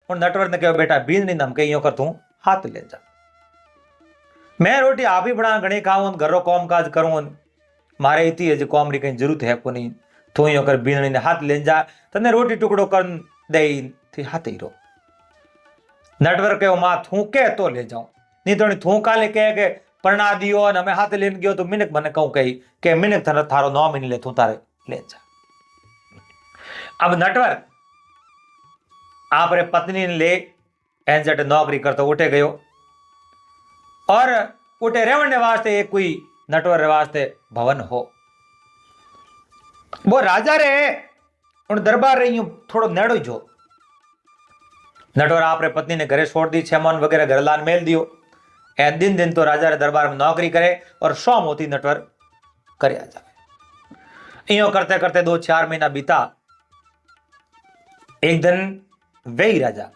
और नटवर ने कहो बेटा बींदनी नम के यो कर तू हाथ ले जा। मैं रोटी आप ही बना घणी खाऊं घर रो काम काज करूं मारे इतनी हज काम री कहीं जरूरत है को नहीं तू यो कर बींदनी ने हाथ ले जा तने रोटी टुकड़ो कर दे थी हाथ ही रो। नटवर कहो मां थू के तो ले जाऊं नहीं तो थू काले कहे के परना दियो और हमें हाथ लेने गयो तो मिनक मने कहूं कही के मिनक थारो 9 महीने ले तू तारे ले जा। अब नटवर आपरे पत्नी ने ले एनजेट नौकरी करते उठे गयो और उठे रेवण वास्ते एक कोई नटवर वास्ते भवन हो वो राजा रे उन दरबार रही थोड़ो नेड़ो जो। नटवर आपरे पत्नी ने घरे छोड़ दी छेमन वगैरह घर लान मेल दियो ए दिन दिन तो राजा रे दरबार में नौकरी करे और 100 मोती नटवर करया जावे। इयो करते करते 2-4 महीना बीता। एक दिन वही राजा